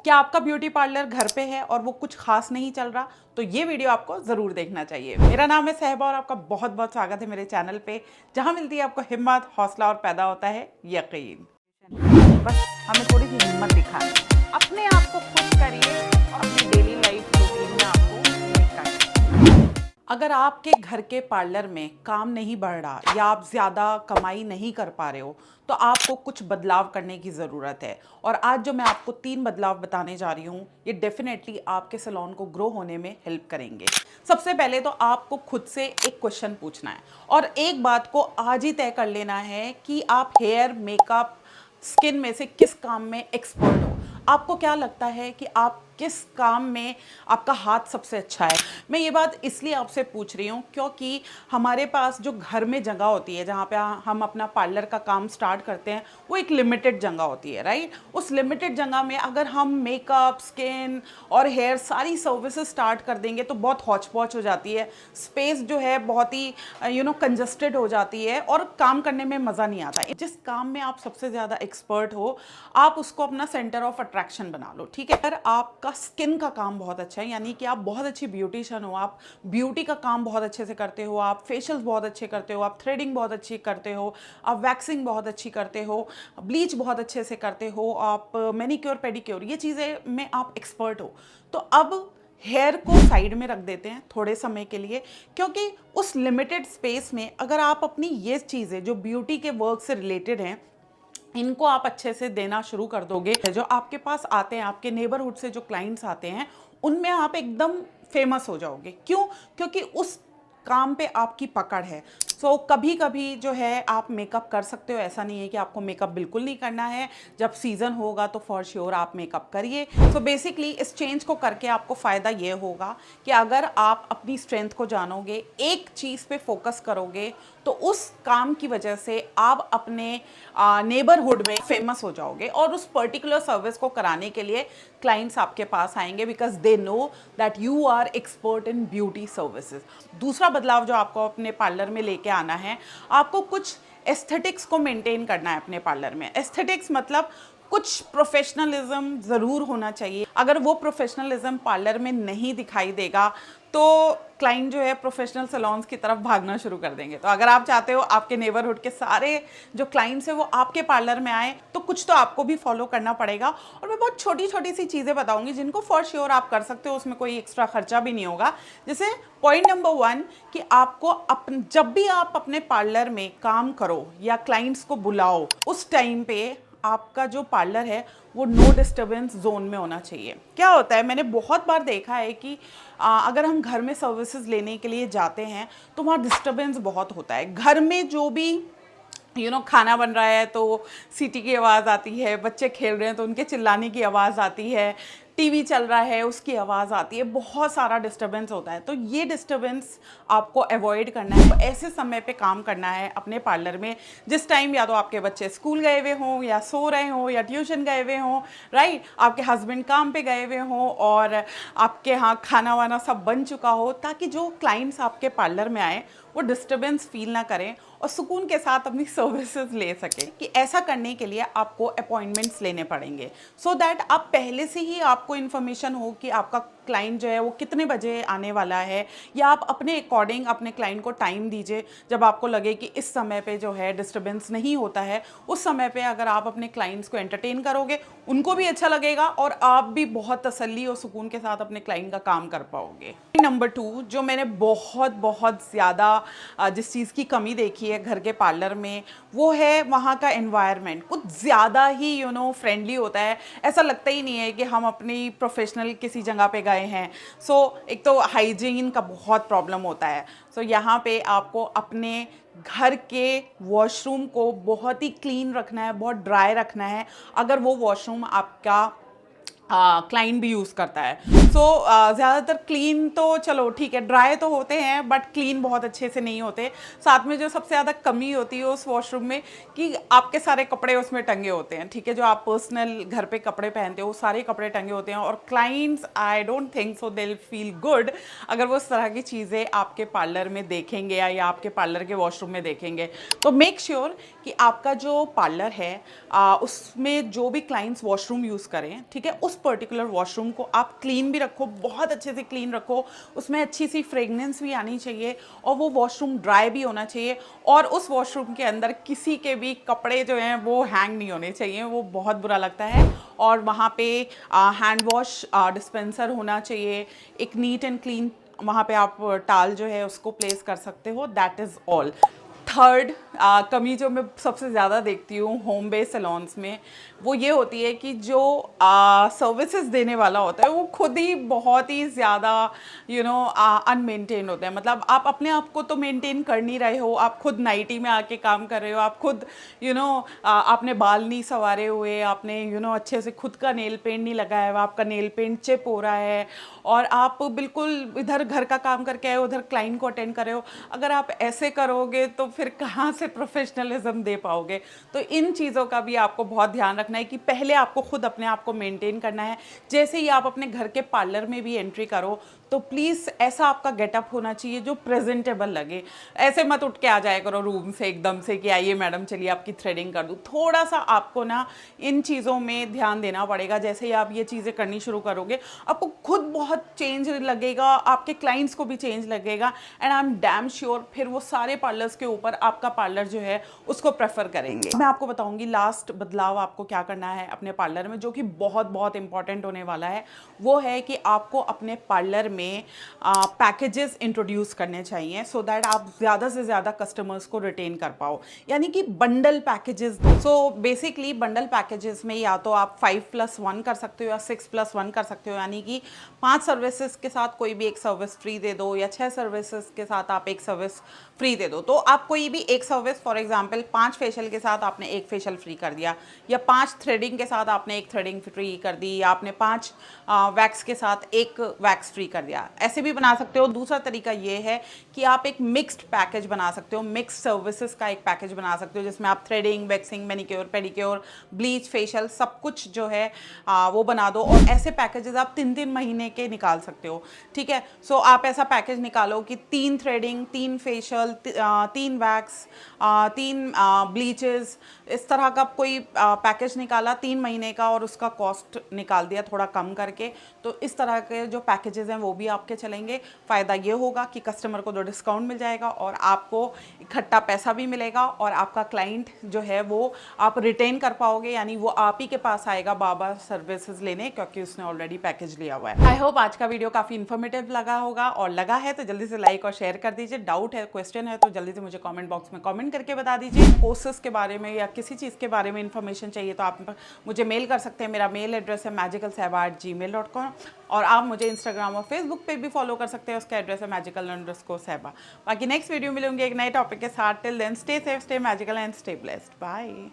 क्या आपका beauty parlour घर पे है और वो कुछ खास नहीं चल रहा? तो ये वीडियो आपको ज़रूर देखना चाहिए। मेरा नाम है सहबा और आपका बहुत बहुत स्वागत है मेरे चैनल पे, जहाँ मिलती है आपको हिम्मत, हौसला और पैदा होता है यकीन। बस हमें थोड़ी सी हिम्मत दिखानी है। अपने आप को खुश करिए और अपनी डेली लाइफ रूटीन में आपको निकालिए। अगर आपके घर के पार्लर में काम नहीं बढ़ रहा या आप ज़्यादा कमाई नहीं कर पा रहे हो, तो आपको कुछ बदलाव करने की ज़रूरत है। और आज जो मैं आपको 3 बदलाव बताने जा रही हूँ, ये डेफिनेटली आपके सैलून को ग्रो होने में हेल्प करेंगे। सबसे पहले तो आपको खुद से एक क्वेश्चन पूछना है और एक बात को आज ही तय कर लेना है कि आप हेयर, मेकअप, स्किन में से किस काम में एक्सपर्ट हो। आपको क्या लगता है कि आप किस काम में आपका हाथ सबसे अच्छा है? मैं ये बात इसलिए आपसे पूछ रही हूँ क्योंकि हमारे पास जो घर में जगह होती है जहाँ पे हम अपना पार्लर का काम स्टार्ट करते हैं, वो एक लिमिटेड जगह होती है, राइट? उस लिमिटेड जगह में अगर हम मेकअप, स्किन और हेयर सारी सर्विसेज स्टार्ट कर देंगे तो बहुत हौच पौच हो जाती है। स्पेस जो है बहुत ही कंजस्टेड हो जाती है और काम करने में मज़ा नहीं आता। जिस काम में आप सबसे ज़्यादा एक्सपर्ट हो, आप उसको अपना सेंटर ऑफ अट्रैक्शन बना लो, ठीक है? अगर आपका स्किन का काम बहुत अच्छा है, यानी कि आप बहुत अच्छी ब्यूटिशियन हो, आप ब्यूटी का काम बहुत अच्छे से करते हो, आप फेशियल्स बहुत अच्छे करते हो, आप थ्रेडिंग बहुत अच्छी करते हो, आप वैक्सिंग बहुत अच्छी करते हो, ब्लीच बहुत अच्छे से करते हो, आप मैनिक्योर पेडिक्योर, ये चीज़ें में आप एक्सपर्ट हो, तो अब हेयर को साइड में रख देते हैं थोड़े समय के लिए, क्योंकि उस लिमिटेड स्पेस में अगर आप अपनी ये चीज़ें जो ब्यूटी के वर्क से रिलेटेड हैं, इनको आप अच्छे से देना शुरू कर दोगे, जो आपके पास आते हैं, आपके नेबरहुड से जो क्लाइंट्स आते हैं, उनमें आप एकदम फेमस हो जाओगे। क्यों? क्योंकि उस काम पे आपकी पकड़ है। सो कभी कभी जो है आप मेकअप कर सकते हो, ऐसा नहीं है कि आपको मेकअप बिल्कुल नहीं करना है। जब सीज़न होगा तो फॉर श्योर आप मेकअप करिए। सो बेसिकली इस चेंज को करके आपको फ़ायदा ये होगा कि अगर आप अपनी स्ट्रेंथ को जानोगे, एक चीज़ पे फोकस करोगे, तो उस काम की वजह से आप अपने नेबरहुड में फेमस हो जाओगे और उस पर्टिकुलर सर्विस को कराने के लिए क्लाइंट्स आपके पास आएंगे, because they know that you are expert in beauty services. दूसरा बदलाव जो आपको अपने पार्लर में लेके आना है, आपको कुछ एस्थेटिक्स को मेंटेन करना है अपने पार्लर में। एस्थेटिक्स मतलब कुछ प्रोफेशनलिज्म ज़रूर होना चाहिए। अगर वो प्रोफेशनलिज्म पार्लर में नहीं दिखाई देगा तो क्लाइंट जो है प्रोफेशनल सैलून्स की तरफ भागना शुरू कर देंगे। तो अगर आप चाहते हो आपके नेबरहुड के सारे जो क्लाइंट्स हैं वो आपके पार्लर में आए, तो कुछ तो आपको भी फॉलो करना पड़ेगा। और मैं बहुत छोटी छोटी सी चीज़ें बताऊंगी जिनको फॉर श्योर आप कर सकते हो, उसमें कोई एक्स्ट्रा खर्चा भी नहीं होगा। जैसे पॉइंट नंबर 1 कि आपको जब भी आप अपने पार्लर में काम करो या क्लाइंट्स को बुलाओ, उस टाइम पे आपका जो पार्लर है वो नो डिस्टर्बेंस जोन में होना चाहिए। क्या होता है, मैंने बहुत बार देखा है कि अगर हम घर में सर्विसेज लेने के लिए जाते हैं तो वहाँ डिस्टर्बेंस बहुत होता है। घर में जो भी खाना बन रहा है तो सीटी की आवाज़ आती है, बच्चे खेल रहे हैं तो उनके चिल्लाने की आवाज़ आती है, टीवी चल रहा है उसकी आवाज़ आती है, बहुत सारा डिस्टर्बेंस होता है। तो ये डिस्टर्बेंस आपको अवॉइड करना है। तो ऐसे समय पे काम करना है अपने पार्लर में जिस टाइम या तो आपके बच्चे स्कूल गए हुए हों या सो रहे हों या ट्यूशन गए हुए हों, राइट? आपके हस्बैंड काम पे गए हुए हों और आपके यहाँ खाना वाना सब बन चुका हो, ताकि जो क्लाइंट्स आपके पार्लर में आए वो डिस्टर्बेंस फील ना करें और सुकून के साथ अपनी सर्विसेज ले सकें। कि ऐसा करने के लिए आपको अपॉइंटमेंट्स लेने पड़ेंगे, सो दैट आप पहले से ही आपको इन्फॉर्मेशन हो कि आपका क्लाइंट जो है वो कितने बजे आने वाला है, या आप अपने अकॉर्डिंग अपने क्लाइंट को टाइम दीजिए जब आपको लगे कि इस समय पे जो है डिस्टर्बेंस नहीं होता है। उस समय पे अगर आप अपने क्लाइंट्स को एंटरटेन करोगे, उनको भी अच्छा लगेगा और आप भी बहुत तसल्ली और सुकून के साथ अपने क्लाइंट का काम कर पाओगे। नंबर 2 जो मैंने बहुत बहुत ज़्यादा जिस चीज़ की कमी देखी है घर के पार्लर में, वो है वहाँ का एनवायरनमेंट। कुछ ज़्यादा ही फ्रेंडली होता है। ऐसा लगता ही नहीं है कि हम अपनी प्रोफेशनल किसी जगह पे गए हैं। सो एक तो हाइजीन का बहुत प्रॉब्लम होता है। सो यहाँ पे आपको अपने घर के वॉशरूम को बहुत ही क्लीन रखना है, बहुत ड्राई रखना है। अगर वो वॉशरूम आपका क्लाइंट भी यूज़ करता है, सो ज़्यादातर क्लीन तो चलो ठीक है, ड्राई तो होते हैं बट क्लीन बहुत अच्छे से नहीं होते। साथ में जो सबसे ज़्यादा कमी होती है उस वॉशरूम में कि आपके सारे कपड़े उसमें टंगे होते हैं, ठीक है? जो आप पर्सनल घर पे कपड़े पहनते हो, सारे कपड़े टंगे होते हैं और clients I don't think so they will feel good अगर वो उस तरह की चीज़ें आपके पार्लर में देखेंगे या आपके पार्लर के वॉशरूम में देखेंगे। तो मेक श्योर कि आपका जो पार्लर है उसमें जो भी क्लाइंट्स वॉशरूम यूज़ करें, ठीक है, उस उस पर्टिकुलर वॉशरूम को आप क्लीन भी रखो, बहुत अच्छे से क्लीन रखो, उसमें अच्छी सी फ्रेगनेंस भी आनी चाहिए और वो वॉशरूम ड्राई भी होना चाहिए। और उस वॉशरूम के अंदर किसी के भी कपड़े जो हैं वो हैंग नहीं होने चाहिए, वो बहुत बुरा लगता है। और वहाँ पे हैंड वॉश डिस्पेंसर होना चाहिए, एक नीट एंड क्लीन वहाँ पे आप टाल जो है उसको प्लेस कर सकते हो। That is all. थर्ड कमी जो मैं सबसे ज़्यादा देखती हूँ होम बेस्ड सैलून्स में, वो ये होती है कि जो सर्विसेज देने वाला होता है वो खुद ही बहुत ही ज़्यादा अनमेंटेन होते हैं। मतलब आप अपने आप को तो मेंटेन कर नहीं रहे हो, आप खुद नाइटी में आके काम कर रहे हो, आप खुद आपने बाल नहीं संवारे हुए, आपने अच्छे से खुद का नेल पेंट नहीं लगाया हुआ, आपका नेल पेंट चिप हो रहा है और आप बिल्कुल इधर घर का काम करके आए हो, उधर क्लाइंट को अटेंड कर रहे हो। अगर आप ऐसे करोगे तो फिर कहाँ से प्रोफेशनलिज्म दे पाओगे? तो इन चीज़ों का भी आपको बहुत ध्यान रखना है कि पहले आपको खुद अपने आप को मेंटेन करना है। जैसे ही आप अपने घर के पार्लर में भी एंट्री करो तो प्लीज़ ऐसा आपका गेटअप होना चाहिए जो प्रेजेंटेबल लगे। ऐसे मत उठ के आ जाया करो रूम से एकदम से कि आइए मैडम चलिए आपकी थ्रेडिंग कर दूँ। थोड़ा सा आपको ना इन चीज़ों में ध्यान देना पड़ेगा। जैसे ही आप ये चीज़ें करनी शुरू करोगे आपको खुद बहुत चेंज लगेगा, आपके क्लाइंट्स को भी चेंज लगेगा and I am damn sure फिर वो सारे पार्लर्स के ऊपर आपका पार्लर जो है उसको प्रेफर करेंगे। मैं आपको बताऊंगी लास्ट बदलाव आपको क्या करना है अपने पार्लर में, जो कि बहुत बहुत इंपॉर्टेंट होने वाला है। वो है कि आपको अपने पार्लर में पैकेजेस इंट्रोड्यूस करने चाहिए सो दैट आप ज़्यादा से ज़्यादा कस्टमर्स को रिटेन कर पाओ, यानी कि बंडल पैकेजेस दो। सो बेसिकली बंडल पैकेजेस में या तो आप 5+1 कर सकते हो या 6+1 कर सकते हो, यानी कि 5 सर्विसेज के साथ कोई भी एक सर्विस फ्री दे दो या 6 सर्विसेज के साथ आप एक सर्विस फ्री दे दो। तो आप कोई भी एक सर्विस, फॉर एग्जांपल 5 फेशियल के साथ आपने एक फेशियल फ्री कर दिया, या 5 थ्रेडिंग के साथ आपने एक थ्रेडिंग फ्री कर दी, या आपने 5 वैक्स के साथ एक वैक्स फ्री कर दिया। ऐसे भी बना सकते हो। दूसरा तरीका ये है कि आप एक मिक्स्ड पैकेज बना सकते हो, मिक्स्ड सर्विसेज का एक पैकेज बना सकते हो जिसमें आप threading, waxing, manicure, pedicure, bleach, facial सब कुछ जो है वो बना दो। और ऐसे पैकेजेस आप 3-3 महीने के निकाल सकते हो, ठीक है। सो आप ऐसा पैकेज निकालो कि 3 थ्रेडिंग, 3 फेशियल, 3 वैक्स, 3 ब्लीचेस, इस तरह का कोई पैकेज निकाला 3 महीने का और उसका कॉस्ट निकाल दिया थोड़ा कम करके। तो इस तरह के जो पैकेजेस हैं वो भी आपके चलेंगे। फ़ायदा ये होगा कि कस्टमर को 2 डिस्काउंट मिल जाएगा और आपको इकट्ठा पैसा भी मिलेगा और आपका क्लाइंट जो है वो आप रिटेन कर पाओगे, यानी वो आप ही के पास आएगा बाबा सर्विसेज लेने, क्योंकि उसने ऑलरेडी पैकेज लिया हुआ है। आई होप आज का वीडियो काफ़ी इन्फॉर्मेटिव लगा होगा, और लगा है तो जल्दी से लाइक और शेयर कर दीजिए। डाउट है, क्वेश्चन है तो जल्दी से मुझे कमेंट बॉक्स में कमेंट करके बता दीजिए। कोर्सेज के बारे में या किसी चीज़ के बारे में इन्फॉर्मेशन चाहिए तो आप मुझे मेल कर सकते हैं। मेरा मेल एड्रेस है magicalsehba@gmail.com, और आप मुझे इंस्टाग्राम और फेसबुक पे भी फॉलो कर सकते हैं, उसका एड्रेस है magical_sehba। बाकी नेक्स्ट वीडियो मिलूंगी एक नए टॉपिक के साथ। Till then stay safe, stay magical and stay blessed. Bye.